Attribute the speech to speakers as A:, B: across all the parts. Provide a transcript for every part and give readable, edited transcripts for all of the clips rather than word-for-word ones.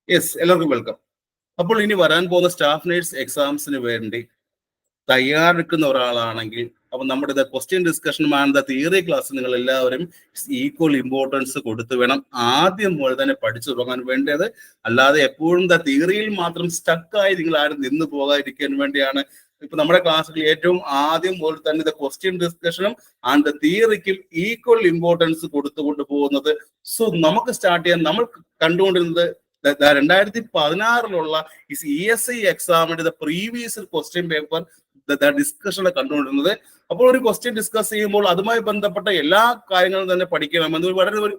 A: Yes, എല്ലാവർക്കും welcome. അപ്പോൾ ഇനി വരാൻ പോകുന്ന സ്റ്റാഫ് നേഴ്സ് എക്സാംസിന് വേണ്ടി തയ്യാറെടുക്കുന്ന ഒരാളാണെങ്കിൽ അപ്പൊ നമ്മുടെ question discussion and theory class നിങ്ങൾ എല്ലാവരും ഈക്വൽ ഇമ്പോർട്ടൻസ് കൊടുത്തു വേണം ആദ്യം മുതൽ തന്നെ പഠിച്ചു തുടങ്ങാൻ വേണ്ടത്. അല്ലാതെ എപ്പോഴും തിയറിയിൽ മാത്രം സ്റ്റക്കായി നിങ്ങൾ ആരും നിന്ന് പോകാതിരിക്കാൻ വേണ്ടിയാണ് ഇപ്പൊ നമ്മുടെ ക്ലാസ്സിൽ ഏറ്റവും ആദ്യം മുതൽ തന്നെ ക്വസ്റ്റ്യൻ ഡിസ്കഷനും ആൻഡ് തിയറിക്കും ഈക്വൽ ഇമ്പോർട്ടൻസ് കൊടുത്തുകൊണ്ട് പോകുന്നത്. സോ നമുക്ക് സ്റ്റാർട്ട് ചെയ്യാൻ നമ്മൾ കണ്ടുകൊണ്ടിരുന്നത് 2016 ESI എക്സാമിന്റെ പ്രീവിയസ് ക്വസ്റ്റ്യൻ പേപ്പർ ഡിസ്കഷൻ കണ്ടുകൊണ്ടിരുന്നത്. അപ്പോൾ ഒരു ക്വസ്റ്റ്യൻ ഡിസ്കസ് ചെയ്യുമ്പോൾ അതുമായി ബന്ധപ്പെട്ട എല്ലാ കാര്യങ്ങളും തന്നെ പഠിക്കണം എന്ന് വളരെ ഒരു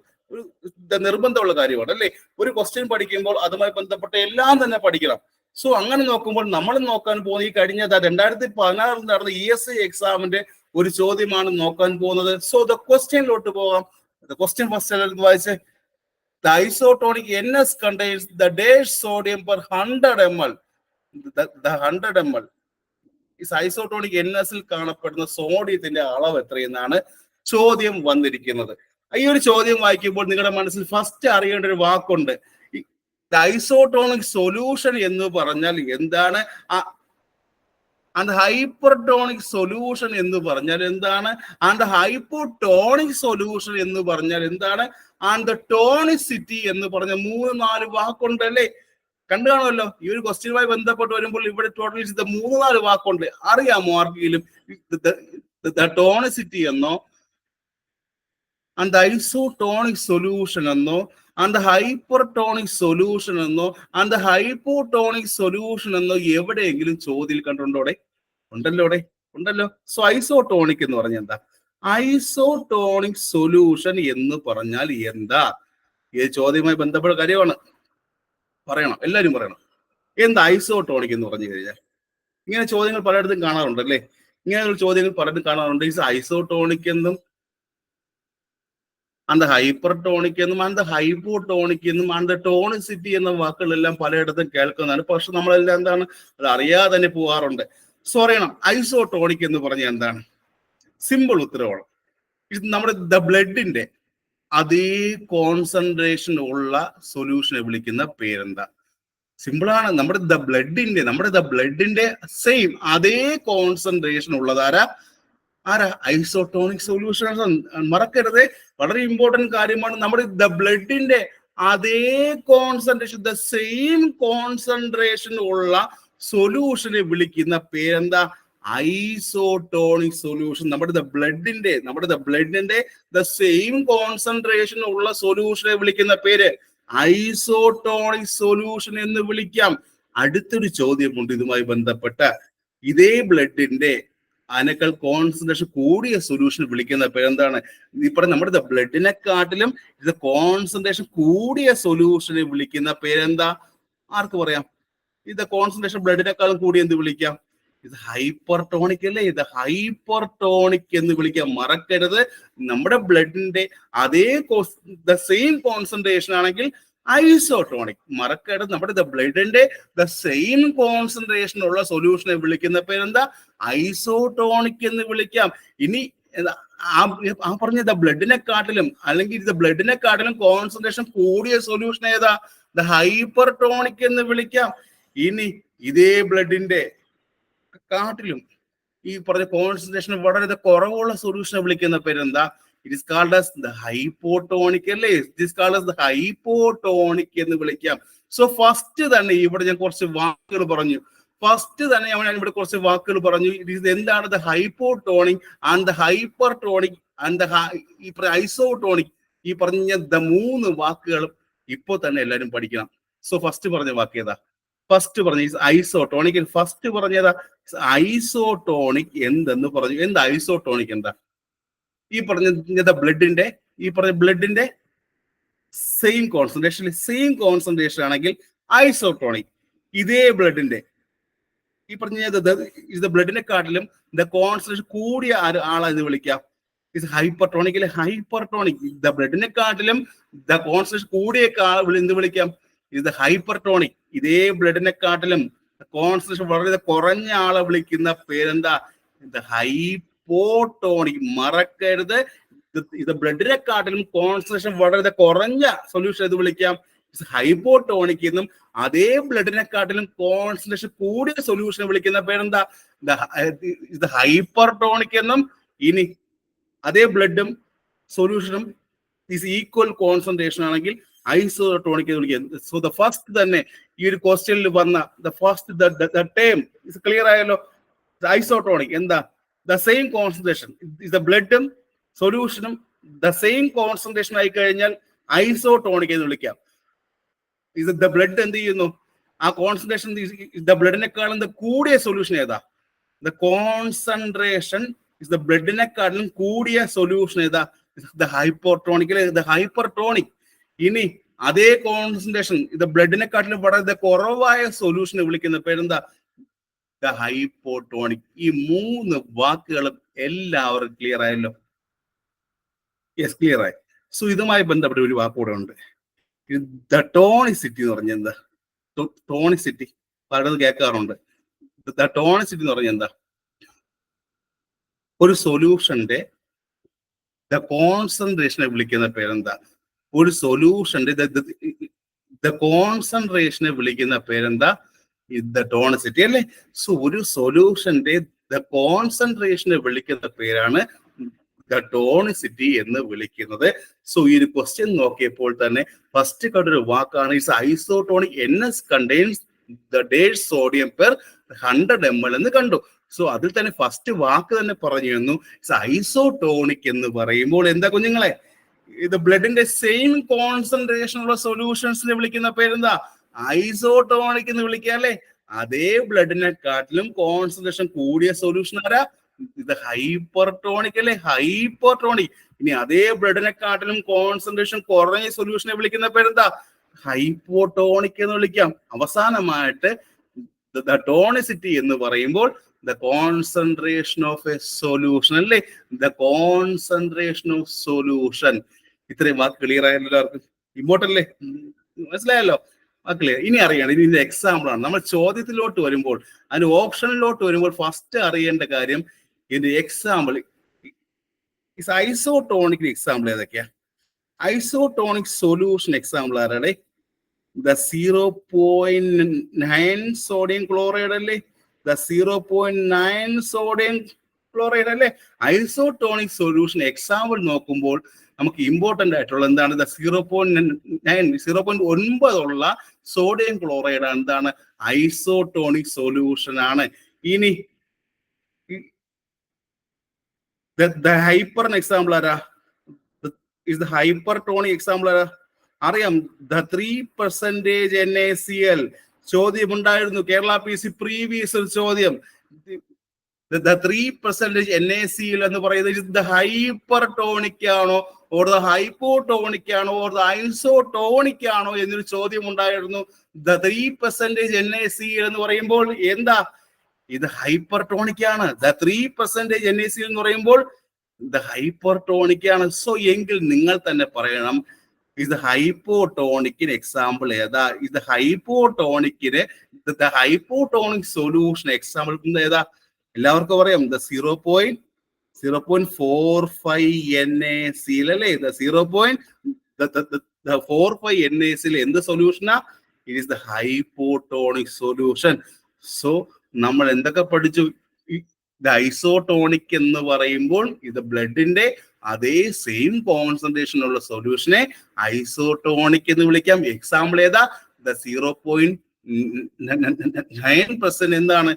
A: നിർബന്ധമുള്ള കാര്യമാണ് അല്ലേ. ഒരു ക്വസ്റ്റ്യൻ പഠിക്കുമ്പോൾ അതുമായി ബന്ധപ്പെട്ട എല്ലാം തന്നെ പഠിക്കണം. സോ അങ്ങനെ നോക്കുമ്പോൾ നമ്മൾ നോക്കാൻ പോകുന്ന ഈ കഴിഞ്ഞ 2016 നടന്ന ESI എക്സാമിന്റെ ഒരു ചോദ്യമാണ് നോക്കാൻ പോകുന്നത്. സോ ക്വസ്റ്റ്യനിലോട്ട് പോകാം. ക്വസ്റ്റ്യൻ ഫസ്റ്റ് വായിച്ചേ. The isotonic NS contains the dash sodium per 100 ml. The 100 ml. ഈ ഐസോട്ടോണിക് NS കാണപ്പെടുന്ന സോഡിയത്തിന്റെ അളവ് എത്രയെന്നാണ് ചോദ്യം വന്നിരിക്കുന്നത്. ഈ ഒരു ചോദ്യം വായിക്കുമ്പോൾ നിങ്ങളുടെ മനസ്സിൽ ഫസ്റ്റ് അറിയേണ്ട ഒരു വാക്കുണ്ട്. ഐസോട്ടോണിക് സൊല്യൂഷൻ എന്ന് പറഞ്ഞാൽ എന്താണ്? ആൻഡ് ഹൈപ്പർടോണിക് സൊല്യൂഷൻ എന്ന് പറഞ്ഞാൽ എന്താണ്? ആൻഡ് ഹൈപ്പോടോണിക് സൊല്യൂഷൻ എന്ന് പറഞ്ഞാൽ എന്താണ്? ആൻഡ് ടോണിസിറ്റി എന്ന് പറഞ്ഞ 3-4 വാക്കുണ്ടല്ലേ. കണ്ടു കാണുമല്ലോ. ഈ ഒരു ക്വസ്റ്റ്യനുമായി ബന്ധപ്പെട്ട് വരുമ്പോൾ ഇവിടെ ടോട്ടൽ 3-4 വാക്കുണ്ട്. അറിയാമോ ആർക്കെങ്കിലും? ടോണിസിറ്റി എന്നോ ആൻഡ് ഐസോടോണിക് സൊല്യൂഷൻ എന്നോ ആൻഡ് ഹൈപ്പർടോണിക് സൊല്യൂഷൻ എന്നോ ആൻഡ് ഹൈപ്പോടോണിക് സൊല്യൂഷൻ എന്നോ എവിടെയെങ്കിലും ചോദ്യം കണ്ടുണ്ടോടെ? ഉണ്ടല്ലോ. സോ ഐസോടോണിക് എന്ന് പറഞ്ഞാൽ എന്താ? ഐസോടോണിക് സൊല്യൂഷൻ എന്ന് പറഞ്ഞാൽ എന്താ? ഈ ചോദ്യവുമായി ബന്ധപ്പെട്ട കാര്യമാണ്. പറയണം, എല്ലാവരും പറയണം. എന്താ ഐസോടോണിക് എന്ന് പറഞ്ഞു കഴിഞ്ഞാൽ? ഇങ്ങനെ ചോദ്യങ്ങൾ പലയിടത്തും കാണാറുണ്ട് അല്ലേ. ഇങ്ങനെ ചോദ്യങ്ങൾ പലയിടത്തും കാണാറുണ്ട്. ഈ ഐസോടോണിക് എന്നും ആൻഡ് ഹൈപ്പർടോണിക് എന്നും ആൻഡ് ഹൈപ്പോടോണിക് എന്നും ആൻഡ് ടോണിസിറ്റി എന്ന വാക്കുകളെല്ലാം പലയിടത്തും കേൾക്കുന്നതാണ്. പക്ഷെ നമ്മളെല്ലാം എന്താണ് അത് അറിയാതെ തന്നെ പോകാറുണ്ട്. സോ അറിയണം ഐസോടോണിക് എന്ന് പറഞ്ഞാൽ എന്താണ്? സിമ്പിൾ ഉത്തരവാണ്. ഇത് നമ്മുടെ ബ്ലഡിന്റെ അതേ കോൺസെൻട്രേഷൻ ഉള്ള സൊല്യൂഷനെ വിളിക്കുന്ന പേരെന്താ? സിമ്പിളാണ്. നമ്മുടെ ബ്ലഡിന്റെ സെയിം അതേ കോൺസെൻട്രേഷൻ ഉള്ളതാരാ? Isotonic solution. മറക്കരുത്, വളരെ ഇമ്പോർട്ടന്റ് കാര്യമാണ്. നമ്മുടെ ബ്ലഡിന്റെ അതേ കോൺസെൻട്രേഷൻ, സെയിം കോൺസെൻട്രേഷൻ ഉള്ള സൊല്യൂഷനെ വിളിക്കുന്ന പേരെന്താ? Isotonic solution. നമ്മുടെ ബ്ലഡിന്റെ സെയിം കോൺസെൻട്രേഷൻ ഉള്ള സൊല്യൂഷനെ വിളിക്കുന്ന പേര് ഐസോടോണിക് സൊല്യൂഷൻ എന്ന് വിളിക്കാം. അടുത്തൊരു ചോദ്യമുണ്ട് ഇതുമായി ബന്ധപ്പെട്ട. ഇതേ ബ്ലഡിന്റെ അതിനേക്കാൾ കോൺസെൻട്രേഷൻ കൂടിയ സൊല്യൂഷൻ വിളിക്കുന്ന പേരെന്താണ്? ഇപ്പൊ നമ്മുടെ ബ്ലഡിനെക്കാട്ടിലും ഇത് കോൺസെൻട്രേഷൻ കൂടിയ സൊല്യൂഷനെ വിളിക്കുന്ന പേരെന്താ? ആർക്ക് പറയാം? ഇത് കോൺസെൻട്രേഷൻ ബ്ലഡിനേക്കാളും കൂടി എന്ത് വിളിക്കാം? ഇത് ഹൈപ്പർടോണിക് അല്ലേ. ഇത് ഹൈപ്പർടോണിക് എന്ന് വിളിക്കാം. മറക്കരുത്, നമ്മുടെ ബ്ലഡിന്റെ അതേ സെയിം കോൺസെൻട്രേഷൻ ആണെങ്കിൽ ഐസോടോണിക്. മറക്കരുത്, നമ്മുടെ ബ്ലഡിന്റെ സെയിം കോൺസെൻട്രേഷൻ ഉള്ള സൊല്യൂഷനെ വിളിക്കുന്ന പേരെന്താ? ഐസോടോണിക് എന്ന് വിളിക്കാം. ഇനി ആ പറഞ്ഞ ബ്ലഡിനെക്കാട്ടിലും അല്ലെങ്കിൽ ബ്ലഡിനെക്കാട്ടിലും കോൺസെൻട്രേഷൻ കൂടിയ സൊല്യൂഷൻ ഏതാ? ഹൈപ്പർടോണിക് എന്ന് വിളിക്കാം. ഇനി ഇതേ ബ്ലഡിന്റെ കാട്ടിലും ഈ പറഞ്ഞ കോൺസെൻട്രേഷൻ വളരെ കുറവുള്ള സൊല്യൂഷനെ വിളിക്കുന്ന പേരെന്താ? It is called as the hypotonic അല്ലേ. It is called as the hypotonic എന്ന് വിളിക്കാം. സോ ഫസ്റ്റ് തന്നെ ഇവിടെ ഞാൻ കുറച്ച് വാക്കുകൾ പറഞ്ഞു. ഇത് എന്താണ് the hypotonic and the hypertonic and the isotonic? ഈ പറഞ്ഞ 3 വാക്കുകളും ഇപ്പോൾ തന്നെ എല്ലാവരും പഠിക്കണം. സോ ഫസ്റ്റ് പറഞ്ഞ വാക്ക് ഏതാ? ഫസ്റ്റ് പറഞ്ഞ ഐസോടോണിക്. ഫസ്റ്റ് പറഞ്ഞതാ ഐസോടോണിക് എന്തെന്ന് പറഞ്ഞു. എന്താ ഐസോടോണിക്? എന്താ ഈ പറഞ്ഞ ബ്ലഡിന്റെ സെയിം കോൺസെൻട്രേഷൻ ആണെങ്കിൽ ഐസോടോണിക്. ഇതേ ബ്ലഡിന്റെ ഈ പറഞ്ഞ ബ്ലഡിനെക്കാട്ടിലും കോൺസെൻട്രേഷൻ കൂടിയ ആളെ ഇത് വിളിക്കാം. ഇത് ഹൈപ്പർടോണിക് അല്ലെ. ഹൈപ്പർടോണിക് ബ്ലഡിനെക്കാട്ടിലും കോൺസെൻട്രേഷൻ കൂടിയ എന്ത് വിളിക്കാം? ഇത് ഹൈപ്പർടോണിക്. ഇതേ ബ്ലഡിനെക്കാട്ടിലും കോൺസെൻട്രേഷൻ വളരെ കുറഞ്ഞ ആളെ വിളിക്കുന്ന പേരെന്താ? ഇത് ഹൈപ്പോടോണിക്. മറക്കരുത്, ഇത് ബ്ലഡിനെക്കാട്ടിലും കോൺസെൻട്രേഷൻ വളരെ കുറഞ്ഞ സൊല്യൂഷൻ ഇത് വിളിക്കാം. ഹൈപ്പോട്ടോണിക് എന്നും അതേ ബ്ലഡിനെക്കാട്ടിലും കോൺസെൻട്രേഷൻ കൂടിയ സൊല്യൂഷനെ വിളിക്കുന്ന പേരെന്താ? ഇത് ഹൈപ്പർടോണിക് എന്നും ഇനി അതേ ബ്ലഡും സൊല്യൂഷനും ഈസ് ഈക്വൽ കോൺസെൻട്രേഷൻ ആണെങ്കിൽ ഐസോട്ടോണിക് എന്ന് വിളിക്കുക. സോ ദ ഫസ്റ്റ് തന്നെ ഈ ഒരു ക്വസ്റ്റ്യനിൽ വന്ന ദ ഫസ്റ്റ് ടേം ക്ലിയർ ആയല്ലോ. ഐസോട്ടോണിക് എന്താ? ദ സെയിം കോൺസെൻട്രേഷൻ ദ ബ്ലഡും സൊല്യൂഷനും ദ സെയിം കോൺസെൻട്രേഷൻ ആയി കഴിഞ്ഞാൽ ഐസോട്ടോണിക് എന്ന് വിളിക്കാം. ഇത് ദ ബ്ലഡ് എന്ത് ചെയ്യുന്നു? ആ കോൺസെൻട്രേഷൻ ദ ബ്ലഡിനെക്കാളും കൂടിയ സൊല്യൂഷൻ ഏതാ? ദ കോൺസെൻട്രേഷൻ ഇസ് ദ ബ്ലഡിനെക്കാളും കൂടിയ സൊല്യൂഷൻ ഏതാ? ദ ഹൈപ്പോട്ടോണിക് അല്ലെ? The hypertonic. ഇനി അതേ കോൺസെൻട്രേഷൻ ഇത് ബ്ലഡിനെക്കാട്ടിലും വളരെ കുറവായ സൊല്യൂഷനെ വിളിക്കുന്ന പേരെന്താ? The hypotonic. ഈ 3 വാക്കുകളും എല്ലാവർക്കും ക്ലിയർ ആയല്ലോ? യെസ്, ക്ലിയർ ആയി. സോ ഇതുമായി ബന്ധപ്പെട്ട ഒരു വാക്കുകൂടെ ഉണ്ട്. ദ ടോണിസിറ്റി എന്ന് പറഞ്ഞ എന്താ? ടോണിസിറ്റി പലത് കേൾക്കാറുണ്ട്. ദ ടോണിസിറ്റി എന്ന് പറഞ്ഞ എന്താ? ഒരു സൊല്യൂഷന്റെ ദ കോൺസെൻട്രേഷനെ വിളിക്കുന്ന പേരെന്താ? ഒരു സൊല്യൂഷന്റെ ദ കോൺസെൻട്രേഷനെ വിളിക്കുന്ന പേരെന്താ? ദ ടോണിസിറ്റി അല്ലേ? സോ ഒരു സൊല്യൂഷന്റെ ദ കോൺസെൻട്രേഷനെ വിളിക്കുന്ന പേരാണ് ദ ടോണിസിറ്റി എന്ന് വിളിക്കുന്നത്. സോ ഈ ഒരു ക്വസ്റ്റ്യൻ നോക്കിയപ്പോൾ തന്നെ ഫസ്റ്റ് കണ്ടൊരു വാക്കാണ് is isotonic. NS contains the dash sodium per 100 ml എന്ന് കണ്ടു. സോ അതിൽ തന്നെ ഫസ്റ്റ് വാക്ക് തന്നെ പറഞ്ഞു തന്നു. ഐസോട്ടോണിക് എന്ന് പറയുമ്പോൾ എന്താ കുഞ്ഞുങ്ങളെ? ഇത് ബ്ലഡിന്റെ സെയിം കോൺസെൻട്രേഷൻ ഉള്ള സൊല്യൂഷൻസിനെ വിളിക്കുന്ന പേരെന്താ? ഐസോട്ടോണിക് എന്ന് വിളിക്കുക അല്ലേ? അതേ ബ്ലഡിനെക്കാട്ടിലും കോൺസെൻട്രേഷൻ കൂടിയ സൊല്യൂഷൻ ആരാ? ഇത് ഹൈപ്പർടോണിക് അല്ലേ? ഹൈപ്പർടോണിക്. ഇനി അതേ ബ്ലഡിനെക്കാട്ടിലും കോൺസെൻട്രേഷൻ കുറഞ്ഞ സൊല്യൂഷനെ വിളിക്കുന്ന പേരെന്താ? ഹൈപ്പോട്ടോണിക് എന്ന് വിളിക്കാം. അവസാനമായിട്ട് ദ ടോണിസിറ്റി എന്ന് പറയുമ്പോൾ the concentration of a solution അല്ലേ? The concentration of solution. ഇത്രയും വാക്ക് ക്ലിയർ ആയല്ലോ എല്ലാവർക്കും? ഇമ്പോർട്ടന്റ് അല്ലേ? മനസ്സിലായല്ലോ? ക്ലിയർ. ഇനി അറിയണം, ഇനി ഇതിന്റെ എക്സാമ്പിൾ ആണ്. നമ്മൾ ചോദ്യത്തിലോട്ട് വരുമ്പോൾ, അതിന് ഓപ്ഷനിലോട്ട് വരുമ്പോൾ ഫസ്റ്റ് അറിയേണ്ട കാര്യം ഇതിന്റെ എക്സാമ്പിൾ. ഐസോട്ടോണിക് എക്സാമ്പിൾ ഏതൊക്കെയാ? ഐസോട്ടോണിക് സൊല്യൂഷൻ എക്സാമ്പിൾ ആരാടെ? ദ 0.9 സോഡിയം ക്ലോറൈഡ് അല്ലേ? ദ 0.9 സോഡിയം ക്ലോറൈഡ് അല്ലേ? ഐസോട്ടോണിക് സൊല്യൂഷൻ എക്സാമ്പിൾ നോക്കുമ്പോൾ നമുക്ക് ഇമ്പോർട്ടന്റ് ആയിട്ടുള്ള എന്താണ്? ദ 0.9 ഉള്ള സോഡിയം ക്ലോറൈഡ് എന്താണ്? ഐസോട്ടോണിക് സൊല്യൂഷൻ ആണ്. ഇനി ദ ഹൈപ്പറിന് എക്സാമ്പിൾ ആരാ? ദ ഹൈപ്പർടോണിക് എക്സാമ്പിൾ ആരാ? അറിയാം, ദ 3% NaCl. ചോദ്യം ഉണ്ടായിരുന്നു കേരള PC പ്രീവിയസ് ഒരു ചോദ്യം. ദ 3% NaCl എന്ന് പറയുന്നത് ഇത് ഹൈപ്പർടോണിക് ആണോ ഓർ ദ ഹൈപ്പോട്ടോണിക് ആണോ ഓർ ദ ഐസോട്ടോണിക് ആണോ എന്നൊരു ചോദ്യം ഉണ്ടായിരുന്നു. ദ 3% NaCl എന്ന് പറയുമ്പോൾ എന്താ? ഇത് ഹൈപ്പർടോണിക് ആണ്. ദ 3% NaCl എന്ന് പറയുമ്പോൾ ഇത് ഹൈപ്പർടോണിക് ആണ്. സോ എങ്കിൽ നിങ്ങൾ തന്നെ പറയണം ഇത് ഹൈപ്പോട്ടോണിക്കിന് എക്സാമ്പിൾ ഏതാ? ഇത് ഹൈപ്പോട്ടോണിക്കിന് ദ ഹൈപ്പോട്ടോണിക് സൊല്യൂഷൻ എക്സാമ്പിൾ ഏതാ? എല്ലാവർക്കും പറയാം, ദ 0.45 NaCl അല്ലേ? ദ 0.45 NaCl എന്ത് സൊല്യൂഷനാ? It is the hypotonic solution. So നമ്മൾ എന്തൊക്കെ പഠിച്ചു? ഇത് ഐസോട്ടോണിക് എന്ന് പറയുമ്പോൾ ഇത് ബ്ലഡിന്റെ അതേ സെയിം കോൺസെൻട്രേഷൻ ഉള്ള സൊല്യൂഷനെ ഐസോട്ടോണിക് എന്ന് വിളിക്കാം. എക്സാമ്പിൾ ഏതാ? ദ 0.9% എന്താണ്?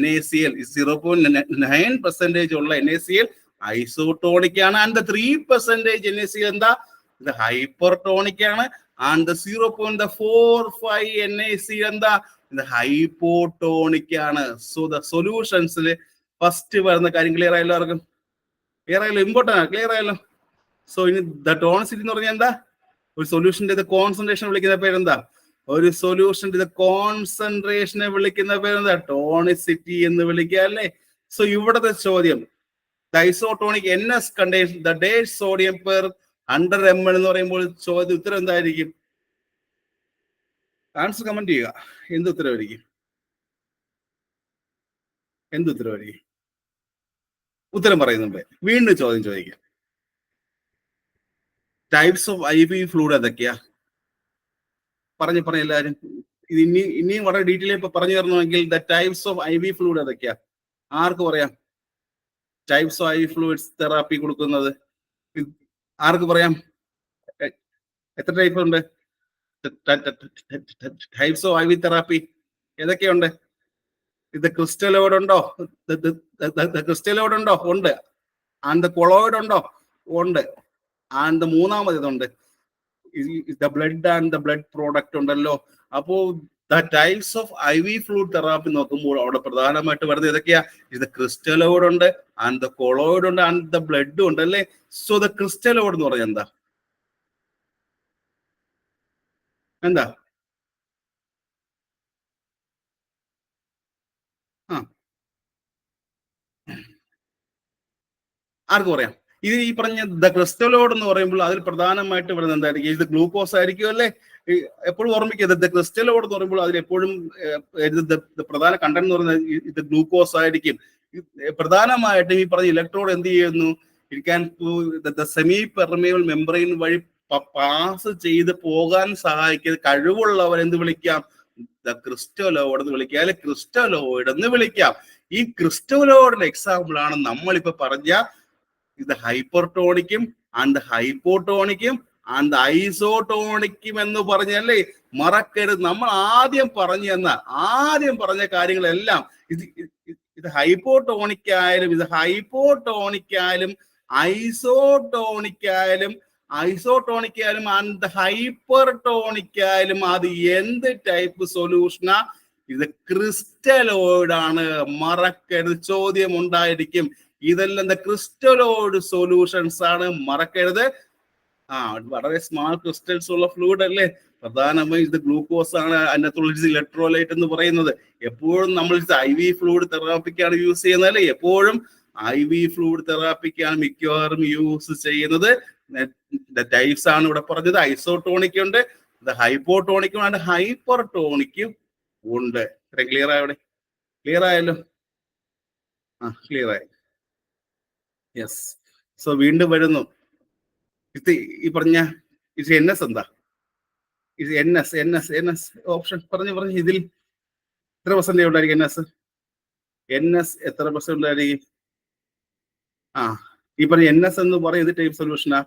A: NaCl. 0.9% ഉള്ള NaCl ഐസോട്ടോണിക് ആണ്. ആൻഡ് ദ 3% NaCl എന്താ? ഇത് ഹൈപ്പർടോണിക് ആണ്. ആൻഡ് ദ 0.45 NaCl എന്താ? ഇത് ഹൈപ്പോട്ടോണിക് ആണ്. സോ ദ സൊല്യൂഷൻസിൽ ഫസ്റ്റ് വരുന്ന കാര്യം ക്ലിയർ ആയല്ലോ എല്ലാവർക്കും? ക്ലിയർ ആയല്ലോ? ഇമ്പോർട്ടൻ്റ് ആണ്. ക്ലിയർ ആയല്ലോ? സോ ഇനി ദ ടോണിസിറ്റി എന്ന് പറഞ്ഞാൽ എന്താ? ഒരു സൊല്യൂഷന്റെ കോൺസെൻട്രേഷൻ വിളിക്കുന്ന പേരെന്താ? ഒരു സൊല്യൂഷന്റെ കോൺസെൻട്രേഷനെ വിളിക്കുന്ന പേരെന്താ? ടോണിസിറ്റി എന്ന് വിളിക്കുക അല്ലേ? സോ ഇവിടത്തെ ചോദ്യം isotonic NS contains the dash sodium per 100 ml എന്ന് പറയുമ്പോൾ ചോദ്യം ഉത്തരം എന്തായിരിക്കും? ആൻസർ കമന്റ് ചെയ്യുക. എന്ത് ഉത്തരവായിരിക്കും? എന്ത് ഉത്തരവായിരിക്കും? ഉത്തരം പറയുന്നുണ്ട്. വീണ്ടും ചോദ്യം ചോദിക്കാം. ടൈപ്സ് ഓഫ് IV ഫ്ലൂയിഡ് ഏതൊക്കെയാ? പറഞ്ഞു എല്ലാവരും. ഇത് ഇനിയും വളരെ ഡീറ്റെയിൽ ഇപ്പൊ പറഞ്ഞു തരണമെങ്കിൽ the types of I V fluid ഏതൊക്കെയാ? ആർക്ക് പറയാം? Types of I V fluids therapy കൊടുക്കുന്നത് ആർക്ക് പറയാം? എത്ര ടൈപ്പ് ഉണ്ട്? Types of I V therapy ഏതൊക്കെയുണ്ട്? ഇത് ക്രിസ്റ്റലോയിഡ് ഉണ്ടോ? ക്രിസ്റ്റലോയിഡ് ഉണ്ടോ? ഉണ്ട്. ആൻഡ് കൊളോയിഡ് ഉണ്ടോ? ഉണ്ട്. ആൻഡ് മൂന്നാമത് ഇതുണ്ട്, the blood and the blood product ഉണ്ടല്ലോ. അപ്പോ the types of I V fluid therapy നോക്കുമ്പോൾ അവിടെ പ്രധാനമായിട്ട് വരുന്നത് ഏതൊക്കെയാ? ഇത് ക്രിസ്റ്റലോയിഡ് ഉണ്ട്, ആൻഡ് ദ കൊളോയിഡ് ഉണ്ട്, ആൻഡ് ദ ബ്ലഡ് ഉണ്ട് അല്ലേ. സോ ദ ക്രിസ്റ്റലോയിഡ് എന്ന് പറഞ്ഞാൽ എന്താ? എന്താ? ആ, ആർക്ക് പറയാം? ഇത് ഈ പറഞ്ഞ ദ ക്രിസ്റ്റലോയിഡ് എന്ന് പറയുമ്പോൾ അതിൽ പ്രധാനമായിട്ട് വരുന്നത് എന്തായിരിക്കും? ഇത് ഗ്ലൂക്കോസ് ആയിരിക്കും അല്ലേ. എപ്പോഴും ഓർമ്മിക്കുക, ദ ക്രിസ്റ്റലോയിഡ് എന്ന് പറയുമ്പോൾ അതിൽ എപ്പോഴും പ്രധാന കണ്ടന്റ് എന്ന് പറയുന്നത് ഇത് ഗ്ലൂക്കോസ് ആയിരിക്കും. പ്രധാനമായിട്ടും ഈ പറഞ്ഞ ഇലക്ട്രോഡ് എന്ത് ചെയ്യുന്നു? It can semi permeable membrane വഴി പാസ് ചെയ്ത് പോകാൻ സഹായിക്കുന്ന കഴിവുള്ളവർ എന്ത് വിളിക്കാം? ദ ക്രിസ്റ്റലോയിഡ് എന്ന് വിളിക്കാം, അല്ലെ ക്രിസ്റ്റലോയിഡ് എന്ന് വിളിക്കാം. ഈ ക്രിസ്റ്റലോയിഡിന്റെ എക്സാമ്പിൾ ആണ് നമ്മളിപ്പോ പറഞ്ഞ ഇത് ഹൈപ്പർടോണിക്കും ആൻഡ് ഹൈപ്പോട്ടോണിക്കും ആൻഡ് ഐസോട്ടോണിക്കും എന്ന് പറഞ്ഞല്ലേ. മറക്കരുത്, നമ്മൾ ആദ്യം പറഞ്ഞ കാര്യങ്ങളെല്ലാം ഇത് ഹൈപ്പോട്ടോണിക്കായാലും ഇത് ഹൈപ്പോട്ടോണിക്കായാലും ഐസോട്ടോണിക്കായാലും ആൻഡ് ഹൈപ്പർടോണിക്കായാലും അത് എന്ത് ടൈപ്പ് സൊല്യൂഷനാ? ഇത് ക്രിസ്റ്റലോയിഡ് ആണ്. മറക്കരുത്, ചോദ്യം ഉണ്ടായിരിക്കും. ഇതെല്ലാം ക്രിസ്റ്റലോയിഡ് സൊല്യൂഷൻസ് ആണ്, മറക്കരുത്. വളരെ സ്മാൾ ക്രിസ്റ്റൽസ് ഉള്ള ഫ്ലൂയിഡ് അല്ലേ. പ്രധാനമായും ഇത് ഗ്ലൂക്കോസ് ആണ്, അതിനകത്തുള്ള ഇലക്ട്രോലൈറ്റ് എന്ന് പറയുന്നത്. എപ്പോഴും നമ്മൾ ഐ വി ഫ്ലൂയിഡ് തെറാപ്പിക്കാണ് യൂസ് ചെയ്യുന്നത് അല്ലേ. എപ്പോഴും ഐ വി ഫ്ലൂയിഡ് തെറാപ്പിക്കാണ് മിക്കവാറും യൂസ് ചെയ്യുന്നത്. ടൈപ്സ് ആണ് ഇവിടെ പറഞ്ഞത്. ഐസോട്ടോണിക് ഉണ്ട്, ഹൈപ്പോട്ടോണിക്കും ആണ്, ഹൈപ്പർടോണിക്കും ഉണ്ട്. ക്ലിയർ ആയോടെ? ക്ലിയർ ആയല്ലോ? ക്ലിയർ ആയി. യെസ്. സോ വീണ്ടും വരുന്നു. ഇത് ഈ പറഞ്ഞ ഇത് എൻ എസ് എന്താ? ഇത് എൻ എസ് ഓപ്ഷൻ പറഞ്ഞു. ഇതിൽ എത്ര പെർസെന്റ് ഉണ്ടായിരിക്കും എൻ എസ് എത്ര പെർസെന്റ് ഉണ്ടായിരിക്കും? ഈ പറഞ്ഞ എൻ എസ് എന്ന് പറയും ഇത് ടൈപ്പ് സൊല്യൂഷനാ?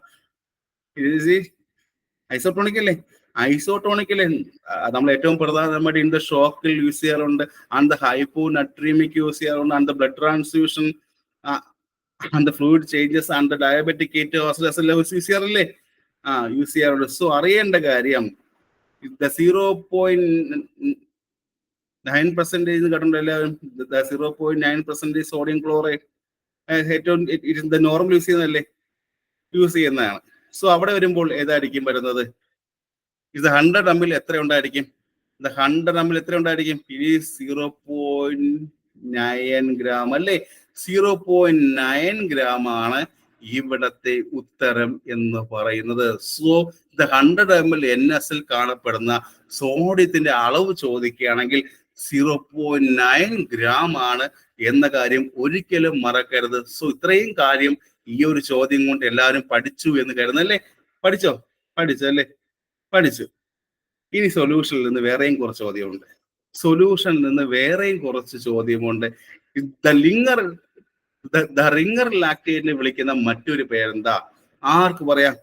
A: ഐസോട്ടോണിക് അല്ലേ? ഐസോട്ടോണിക്കല്ലേ നമ്മൾ ഏറ്റവും പ്രധാനമായിട്ട് ഇൻ ദ ഷോക്കിൽ യൂസ് ചെയ്യാറുണ്ട്, and the hyponatremic use ചെയ്യാറുണ്ട്, and the blood transfusion and the fluid changes and the diabetic use ചെയ്യാറില്ലേ? യൂസ് ചെയ്യാറുണ്ട്. സോ അറിയേണ്ട കാര്യം 0.9% കേട്ടിട്ടുണ്ട് എല്ലാവരും. 0.9% സോഡിയം ക്ലോറൈഡ് ഏറ്റവും നോർമൽ യൂസ് ചെയ്യുന്നതല്ലേ, യൂസ് ചെയ്യുന്നതാണ്. സോ അവിടെ വരുമ്പോൾ ഏതായിരിക്കും വരുന്നത്? ഇത് 100 ml എത്ര ഉണ്ടായിരിക്കും? ഇത് 100 ml എത്ര ഉണ്ടായിരിക്കും? ഇത് 0.9 ഗ്രാം അല്ലേ. 0.9 ഗ്രാം ആണ് ഇവിടത്തെ ഉത്തരം എന്ന് പറയുന്നത്. സോ ഇത് 100 ml NS ൽ കാണപ്പെടുന്ന സോഡിയത്തിന്റെ അളവ് ചോദിക്കുകയാണെങ്കിൽ 0.9 ഗ്രാം ആണ് എന്ന കാര്യം ഒരിക്കലും മറക്കരുത്. സോ ഇത്രയും കാര്യം ഈ ഒരു ചോദ്യം കൊണ്ട് എല്ലാവരും പഠിച്ചു എന്ന് കരുതുന്നല്ലേ. പഠിച്ചല്ലേ? പഠിച്ചു. ഇനി സൊല്യൂഷനിൽ നിന്ന് വേറെയും കുറച്ച് ചോദ്യമുണ്ട്. ദ റിംഗർ ലാക്ടേറ്റിനെ വിളിക്കുന്ന മറ്റൊരു പേരെന്താ? ആർക്ക് പറയാം?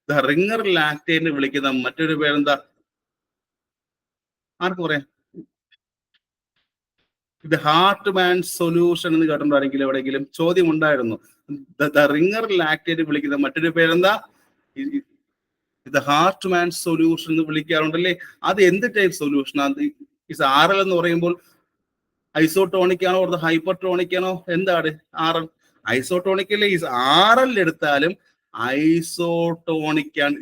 A: ദ റിംഗർ ലാക്ടേറ്റിനെ വിളിക്കുന്ന മറ്റൊരു പേരെന്താ? ആർക്ക് പറയാം? ഇത് ഹാർട്ട്മാൻ സൊല്യൂഷൻ എന്ന് കേട്ടിട്ടുണ്ടോ ആരെങ്കിലും എവിടെയെങ്കിലും? ചോദ്യം ഉണ്ടായിരുന്നു. ദ റിംഗർ ലാക്ടേറ്റ് വിളിക്കുന്ന മറ്റൊരു പേരെന്താ? ഇത് ഹാർട്ട്മാൻ സൊല്യൂഷൻ എന്ന് വിളിക്കാറുണ്ടല്ലേ. അത് എന്ത് ടൈപ്പ് സൊല്യൂഷൻ ആണ്? RL എന്ന് പറയുമ്പോൾ ഐസോട്ടോണിക് ആണോ അത് ഹൈപ്പർടോണിക് ആണോ? എന്താണ് RL? ഐസോട്ടോണിക് അല്ലേ. RL എടുത്താലും ഐസോട്ടോണിക് ആണ്.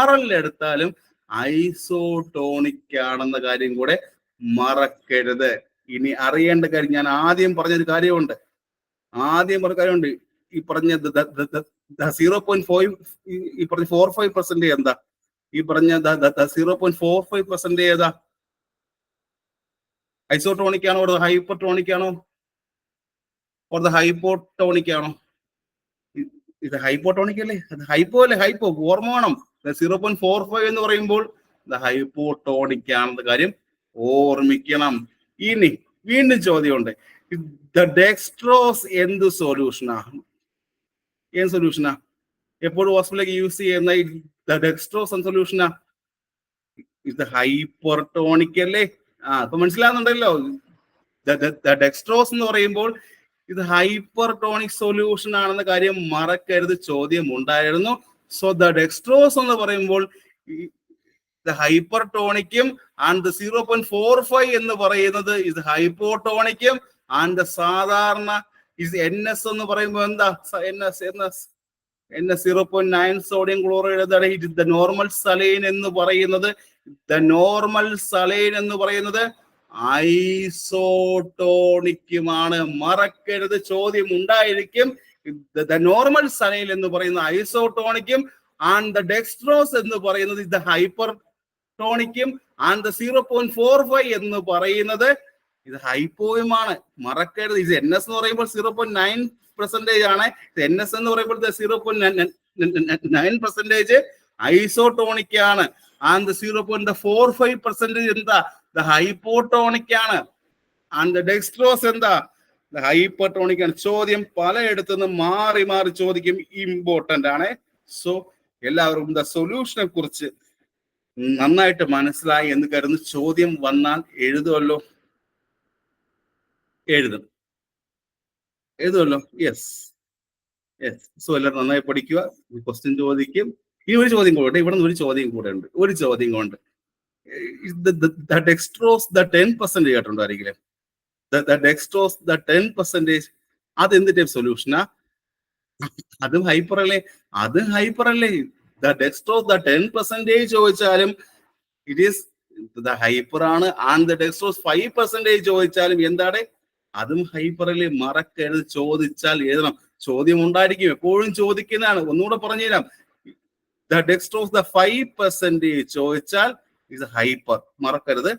A: RL എടുത്താലും ഐസോട്ടോണിക് ആണെന്ന കാര്യം കൂടെ മറക്കരുത്. ഇനി അറിയേണ്ട കാര്യം ഞാൻ ആദ്യം പറഞ്ഞൊരു കാര്യമുണ്ട്. ഈ പറഞ്ഞ 0.5 ഈ പറഞ്ഞ 45% എന്താ? ഈ പറഞ്ഞ 0.45% ഏതാ? ഐസോട്ടോണിക് ആണോ ഓർ ഹൈപ്പർടോണിക് ആണോ ഓർ ഹൈപ്പോട്ടോണിക് ആണോ? ഇത് ഹൈപ്പോട്ടോണിക് അല്ലേ. അത് ഹൈപ്പോ അല്ലേ? ഹോർമോണം 0.45 എന്ന് പറയുമ്പോൾ ഇത് ഹൈപ്പോട്ടോണിക് ആണെന്ന കാര്യം ഓർമ്മിക്കണം. ഇനി വീണ്ടും ചോദ്യമുണ്ട്, ഡെക്സ്ട്രോസ് എന്ത് സൊല്യൂഷനാ? ഏത് സൊല്യൂഷനാ? എപ്പോഴും ഹോസ്പിറ്റലിലേക്ക് യൂസ് ചെയ്യുന്ന ഡെക്സ്ട്രോസ് എന്ത് സൊല്യൂഷനാ? ഇത് ഹൈപ്പർട്ടോണിക് അല്ലേ? അപ്പൊ മനസ്സിലാകുന്നുണ്ടല്ലോ. ഡെക്സ്ട്രോസ് എന്ന് പറയുമ്പോൾ ഇത് ഹൈപ്പർട്ടോണിക് സൊല്യൂഷൻ ആണെന്ന കാര്യം മറക്കരുത്, ചോദ്യം ഉണ്ടായിരുന്നു. സോ ഡെക്സ്ട്രോസ് എന്ന് പറയുമ്പോൾ ഹൈപ്പർട്ടോണിക്കും ആൻഡ് 0.45 എന്ന് പറയുന്നത് ഇത് ഹൈപ്പോട്ടോണിക്കും ആൻഡ് സാധാരണ NS എന്ന് പറയുമ്പോൾ എന്താ? NS 0.9 sodium chloride normal saline എന്ന് പറയുന്നത് നോർമൽ സലൈൻ എന്ന് പറയുന്നത് ഐസോട്ടോണിക്കുമാണ്. മറക്കരുത്, ചോദ്യം ഉണ്ടായിരിക്കും. നോർമൽ സലൈൻ എന്ന് പറയുന്ന ഐസോട്ടോണിക്കും ആൻഡ് ഡെക്സ്ട്രോസ് എന്ന് പറയുന്നത് ഇത് ഹൈപ്പർട്ടോണിക്കും ആൻഡ് 0.45 എന്ന് പറയുന്നത് ഇത് ഹൈപ്പോയുമാണ്. മറക്കരുത്. ഇത് NS എന്ന് പറയുമ്പോൾ 0.9% ആണ്. NS എന്ന് പറയുമ്പോൾ 0.9% ഐസോട്ടോണിക് ആണ്. ആൻഡ് 0.45% എന്താ? ഹൈപ്പോട്ടോണിക് ആണ്. ആൻഡ് ഡെക്സ്ട്രോസ് എന്താ? ഹൈപ്പർട്ടോണിക് ആണ്. ചോദ്യം പലയിടത്തുനിന്ന് മാറി മാറി ചോദിക്കും, ഇമ്പോർട്ടന്റ് ആണ്. സോ എല്ലാവരും സൊല്യൂഷനെ കുറിച്ച് നന്നായിട്ട് മനസ്സിലായി എന്ന് കരുതുന്നു. ചോദ്യം വന്നാൽ എഴുതുമല്ലോ? എഴുതുമല്ലോ? യെസ്. സോ എല്ലാവരും നന്നായി പഠിക്കുക. ക്വസ്റ്റ്യൻ ചോദിക്കും. ഈ ഒരു ചോദ്യം കൂടെ, ഇവിടെ നിന്ന് ഒരു ചോദ്യം കൂടെ ഉണ്ട്. ഒരു ചോദ്യം കൊണ്ട് ഡെക്സ്ട്രോസ് 10% കേട്ടിട്ടുണ്ടോ ആരെങ്കിലും? ഡെക്സ്ട്രോസ് 10% അത് എന്ത് ടൈപ്പ് സൊല്യൂഷനാ? അതും ഹൈപ്പർ അല്ലേ? അത് ഹൈപ്പർ അല്ലേ? ഡെക്സ്ട്രോസ് 10% ചോദിച്ചാലും ഇറ്റ് ഈസ് ഹൈപ്പർ ആണ്. ആൻഡ് ഡെക്സ്ട്രോസ് 5% ചോദിച്ചാലും എന്താണ്? അതും ഹൈപ്പർ അല്ലേ? മറക്കരുത്, ചോദിച്ചാൽ എഴുതണം. ചോദ്യം ഉണ്ടായിരിക്കും, എപ്പോഴും ചോദിക്കുന്നതാണ്. ഒന്നുകൂടെ പറഞ്ഞുതരാം. ഡെക്സ്ട്രോസ് 5% ചോദിച്ചാൽ ഇത് ഹൈപ്പർ, മറക്കരുത്.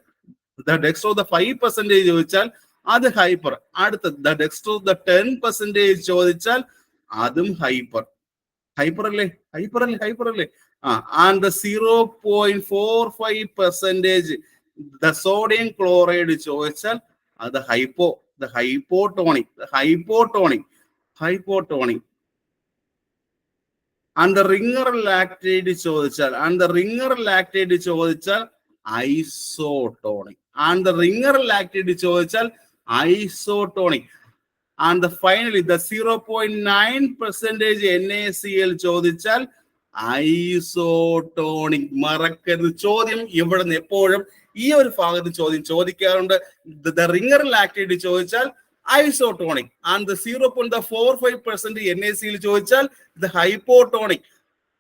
A: ഡെക്സ്ട്രോസ് 5% ചോദിച്ചാൽ അത് ഹൈപ്പർ. അടുത്ത ഡെക്സ്ട്രോസ് 10% ചോദിച്ചാൽ അതും ഹൈപ്പർ. ഹൈപ്പർ അല്ലേ? ഹൈപ്പർ അല്ലേ? ഹൈപ്പർ അല്ലേ? ആൻഡ് 0.45% സോഡിയം ക്ലോറൈഡ് ചോദിച്ചാൽ അത് ഹൈപ്പോട്ടോണിക്. ആൻഡ് റിംഗർ ലാക്ടേറ്റ് ചോദിച്ചാൽ ഐസോട്ടോണിക്. ആൻഡ് ഫൈനലി 0.9% NaCl ചോദിച്ചാൽ ഐസോട്ടോണിക്. മറക്കരുത്, ചോദ്യം ഇവിടെ നിന്ന് എപ്പോഴും ഈ ഒരു ഭാഗത്ത് ചോദ്യം ചോദിക്കാറുണ്ട്. റിംഗർ ലാക്ടേറ്റ് ചോദിച്ചാൽ ഐസോട്ടോണിക്. ആൻഡ് 0.45% NaCl ചോദിച്ചാൽ ഇത് ഹൈപ്പോട്ടോണിക്.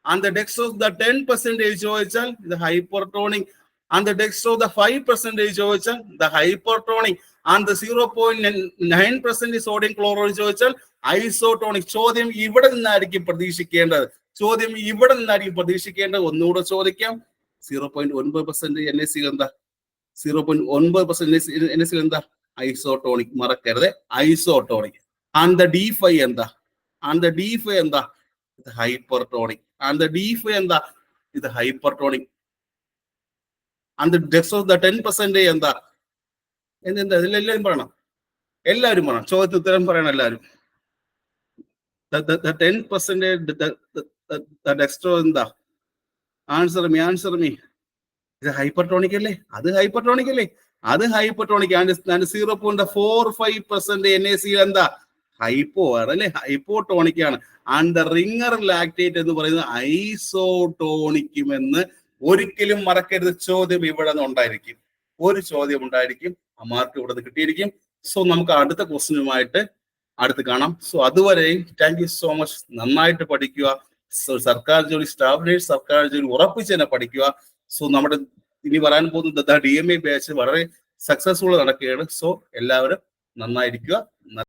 A: ആൻഡ് ഡെക്സ്ട്രോസ് 10% ചോദിച്ചാൽ ഇത് ഹൈപ്പർട്ടോണിക്. ആൻഡ് ഡെക്സ്ട്രോസ് 5% ചോദിച്ചാൽ ഇത് ഹൈപ്പർട്ടോണിക്. ആൻഡ് 0.9% സോഡിയം ക്ലോറൈഡ് ചോദിച്ചാൽ ഐസോട്ടോണിക്. ചോദ്യം ഇവിടെ നിന്നായിരിക്കും പ്രതീക്ഷിക്കേണ്ടത്. ഒന്നുകൂടെ ചോദിക്കാം. 0.9% NaCl എന്താ? 0.9% NaCl എന്താ? ഐസോട്ടോണിക്. മറക്കരുത്, ഐസോട്ടോണിക്. ആൻഡ് D5 എന്താ? ഇത് ഹൈപ്പർട്ടോണിക്. ആൻഡ് D5 എന്താ? ഇത് ഹൈപ്പർട്ടോണിക്. ആൻഡ് ഡെക്സ്ട്രോസ് 10% എന്താ? എന്താ? ഇതിലെല്ലാവരും പറയണം. ചോദ്യത്തിന് ഉത്തരം പറയണം എല്ലാവരും. 10% ഡെക്സ്ട്രോസ് എന്താ? Answer me. ഇത് ഹൈപ്പർട്ടോണിക് അല്ലേ? അത് ഹൈപ്പർട്ടോണിക്. ആൻഡ് 0.45% NaCl എന്താ? ഹൈപ്പോ ആണല്ലേ? ഹൈപ്പോട്ടോണിക് ആണ്. ആൻഡ് റിംഗർ ലാക്ടേറ്റ് എന്ന് പറയുന്നത് ഐസോട്ടോണിക്കുമെന്ന് ഒരിക്കലും മറക്കരുത്. ചോദ്യം ഇവിടെ നിന്ന് ഉണ്ടായിരിക്കും. ഒരു ചോദ്യം ഉണ്ടായിരിക്കും. ആ മാർക്ക് ഇവിടെ നിന്ന് കിട്ടിയിരിക്കും. സോ നമുക്ക് അടുത്ത ക്വസ്റ്റ്യനുമായിട്ട് അടുത്ത് കാണാം. സോ അതുവരെയും താങ്ക് യു സോ മച്ച്. നന്നായിട്ട് പഠിക്കുക. സർക്കാർ ജോലി, സ്റ്റാഫ് നേഴ്സ് സർക്കാർ ജോലി ഉറപ്പിച്ച് തന്നെ പഠിക്കുക. സോ നമ്മുടെ ഇനി വരാൻ പോകുന്ന DMA ബാച്ച് വളരെ സക്സസ്ഫുൾ നടക്കുകയാണ്. സോ എല്ലാവരും നന്നായിരിക്കുക.